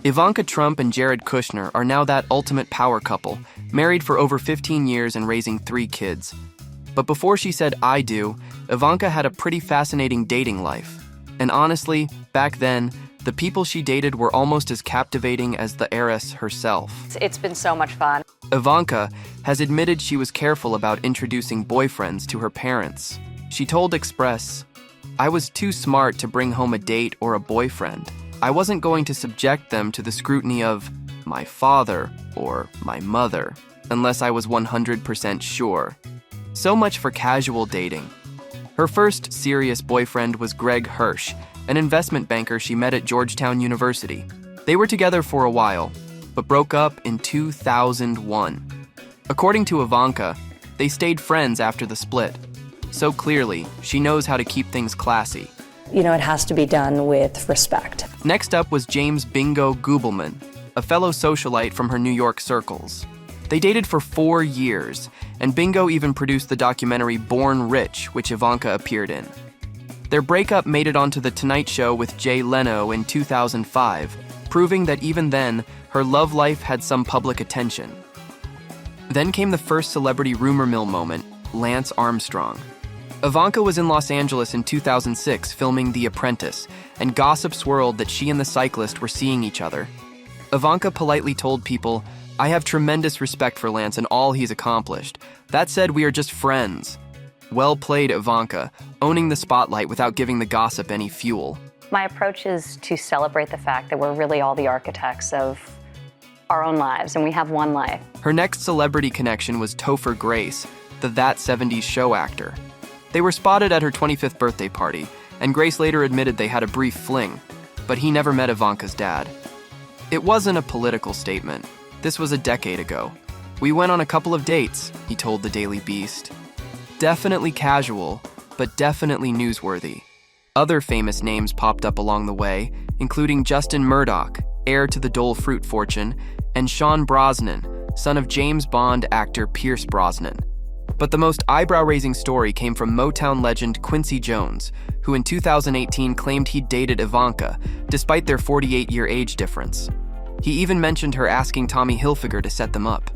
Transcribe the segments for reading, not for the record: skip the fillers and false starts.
Ivanka Trump and Jared Kushner are now that ultimate power couple, married for over 15 years and raising 3 kids. But before she said "I do," Ivanka had a pretty fascinating dating life. And honestly, back then, the people she dated were almost as captivating as the heiress herself. It's been so much fun. Ivanka has admitted she was careful about introducing boyfriends to her parents. She told Express, "I was too smart to bring home a date or a boyfriend. I wasn't going to subject them to the scrutiny of my father or my mother, unless I was 100% sure." So much for casual dating. Her first serious boyfriend was Greg Hirsch, an investment banker she met at Georgetown University. They were together for a while, but broke up in 2001. According to Ivanka, they stayed friends after the split. So clearly, she knows how to keep things classy. It has to be done with respect. Next up was James Bingo Gubelman, a fellow socialite from her New York circles. They dated for 4 years, and Bingo even produced the documentary Born Rich, which Ivanka appeared in. Their breakup made it onto The Tonight Show with Jay Leno in 2005, proving that even then, her love life had some public attention. Then came the first celebrity rumor mill moment, Lance Armstrong. Ivanka was in Los Angeles in 2006 filming The Apprentice, and gossip swirled that she and the cyclist were seeing each other. Ivanka politely told people, "I have tremendous respect for Lance and all he's accomplished. That said, we are just friends." Well played, Ivanka, owning the spotlight without giving the gossip any fuel. My approach is to celebrate the fact that we're really all the architects of our own lives, and we have one life. Her next celebrity connection was Topher Grace, the That 70s Show actor. They were spotted at her 25th birthday party, and Grace later admitted they had a brief fling, but he never met Ivanka's dad. It wasn't a political statement. This was a decade ago. "We went on a couple of dates," he told the Daily Beast. Definitely casual, but definitely newsworthy. Other famous names popped up along the way, including Justin Murdoch, heir to the Dole fruit fortune, and Sean Brosnan, son of James Bond actor Pierce Brosnan. But the most eyebrow-raising story came from Motown legend Quincy Jones, who in 2018 claimed he'd dated Ivanka, despite their 48-year age difference. He even mentioned her asking Tommy Hilfiger to set them up.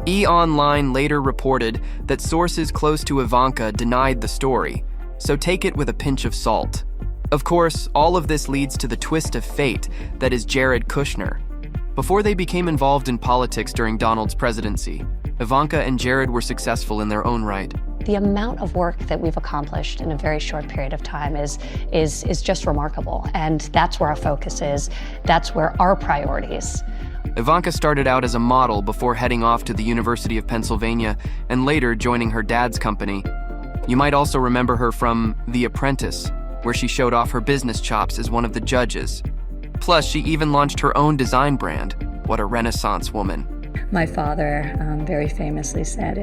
E! Online later reported that sources close to Ivanka denied the story, so take it with a pinch of salt. Of course, all of this leads to the twist of fate that is Jared Kushner. Before they became involved in politics during Donald's presidency, Ivanka and Jared were successful in their own right. The amount of work that we've accomplished in a very short period of time is just remarkable. And that's where our focus is. That's where our priorities. Ivanka started out as a model before heading off to the University of Pennsylvania and later joining her dad's company. You might also remember her from The Apprentice, where she showed off her business chops as one of the judges. Plus, she even launched her own design brand. What a Renaissance woman. My father very famously said,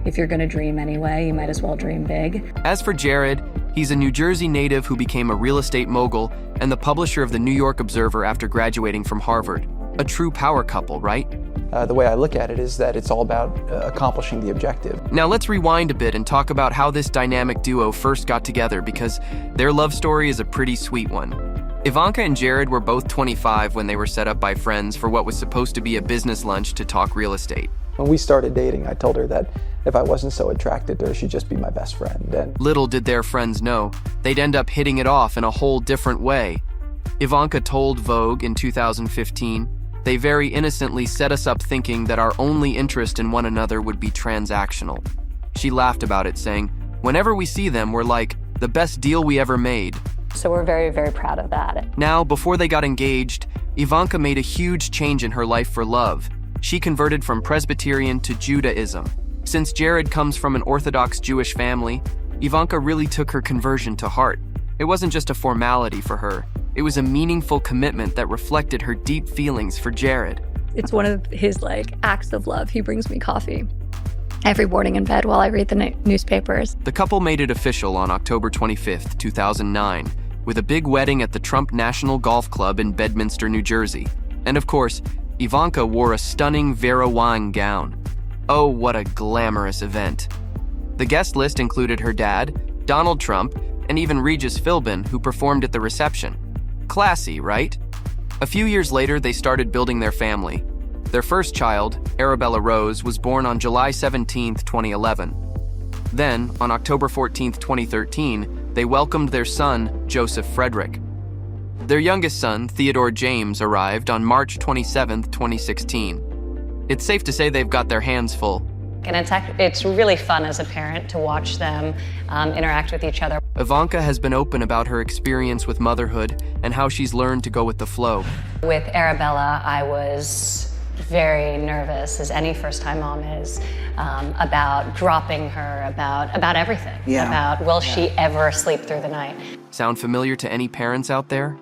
if you're going to dream anyway, you might as well dream big. As for Jared, he's a New Jersey native who became a real estate mogul and the publisher of the New York Observer after graduating from Harvard. A true power couple, right? The way I look at it is that it's all about accomplishing the objective. Now let's rewind a bit and talk about how this dynamic duo first got together, because their love story is a pretty sweet one. Ivanka and Jared were both 25 when they were set up by friends for what was supposed to be a business lunch to talk real estate. When we started dating, I told her that if I wasn't so attracted to her, she'd just be my best friend. And little did their friends know, they'd end up hitting it off in a whole different way. Ivanka told Vogue in 2015, "They very innocently set us up thinking that our only interest in one another would be transactional." She laughed about it, saying, "Whenever we see them, we're like, the best deal we ever made." So we're very, very proud of that. Now, before they got engaged, Ivanka made a huge change in her life for love. She converted from Presbyterian to Judaism. Since Jared comes from an Orthodox Jewish family, Ivanka really took her conversion to heart. It wasn't just a formality for her. It was a meaningful commitment that reflected her deep feelings for Jared. It's one of his acts of love. He brings me coffee every morning in bed while I read the newspapers. The couple made it official on October 25th, 2009, with a big wedding at the Trump National Golf Club in Bedminster, New Jersey. And of course, Ivanka wore a stunning Vera Wang gown. Oh, what a glamorous event. The guest list included her dad, Donald Trump, and even Regis Philbin, who performed at the reception. Classy, right? A few years later, they started building their family. Their first child, Arabella Rose, was born on July 17, 2011. Then, on October 14, 2013, they welcomed their son, Joseph Frederick. Their youngest son, Theodore James, arrived on March 27, 2016. It's safe to say they've got their hands full. And it's really fun as a parent to watch them interact with each other. Ivanka has been open about her experience with motherhood and how she's learned to go with the flow. With Arabella, I was very nervous, as any first-time mom is, about dropping her, about everything. About will she ever sleep through the night? Sound familiar to any parents out there?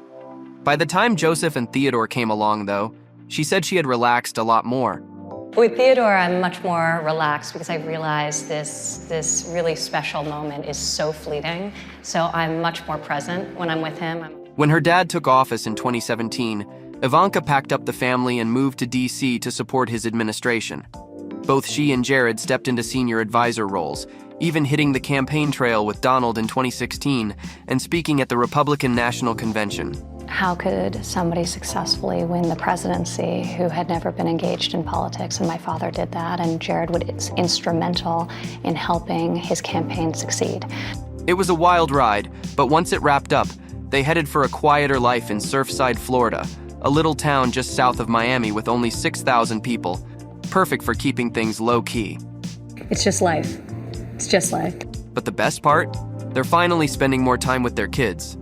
By the time Joseph and Theodore came along, though, she said she had relaxed a lot more. With Theodore, I'm much more relaxed because I realize this really special moment is so fleeting. So I'm much more present when I'm with him. When her dad took office in 2017, Ivanka packed up the family and moved to D.C. to support his administration. Both she and Jared stepped into senior advisor roles, even hitting the campaign trail with Donald in 2016 and speaking at the Republican National Convention. How could somebody successfully win the presidency who had never been engaged in politics? And my father did that, and Jared was instrumental in helping his campaign succeed. It was a wild ride, but once it wrapped up, they headed for a quieter life in Surfside, Florida, a little town just south of Miami with only 6,000 people, perfect for keeping things low-key. It's just life. It's just life. But the best part? They're finally spending more time with their kids.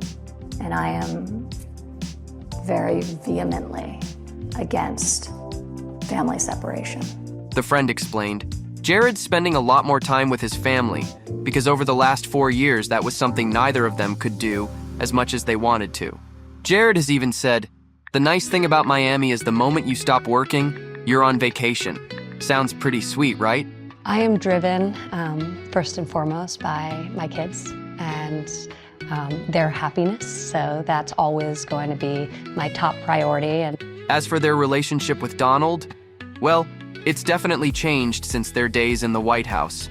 And I am very vehemently against family separation. The friend explained. Jared's spending a lot more time with his family because over the last 4 years, that was something neither of them could do as much as they wanted to. Jared has even said, "The nice thing about Miami is the moment you stop working, you're on vacation." Sounds pretty sweet, right? I am driven, first and foremost, by my kids and their happiness. So that's always going to be my top priority. And as for their relationship with Donald, well, it's definitely changed since their days in the White House.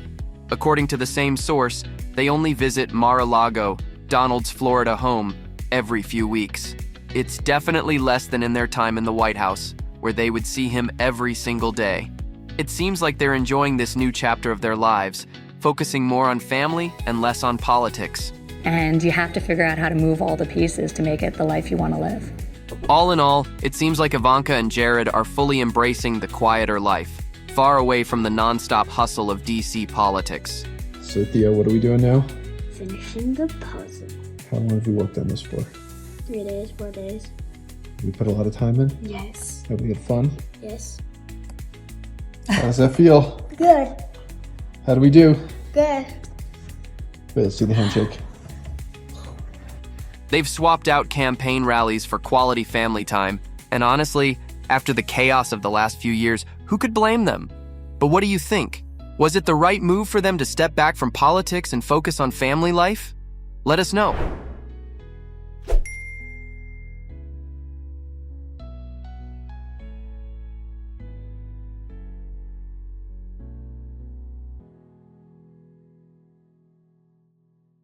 According to the same source, they only visit Mar-a-Lago, Donald's Florida home, every few weeks. It's definitely less than in their time in the White House, where they would see him every single day. It seems like they're enjoying this new chapter of their lives, focusing more on family and less on politics. And you have to figure out how to move all the pieces to make it the life you want to live. All in all, it seems like Ivanka and Jared are fully embracing the quieter life, far away from the nonstop hustle of DC politics. So Theo, what are we doing now? Finishing the puzzle. How long have we worked on this for? 3 days, 4 days. We put a lot of time in? Yes. Have we had fun? Yes. How does that feel? Good. How do we do? Good. Wait, let's do the handshake. They've swapped out campaign rallies for quality family time, and honestly, after the chaos of the last few years, who could blame them? But what do you think? Was it the right move for them to step back from politics and focus on family life? Let us know.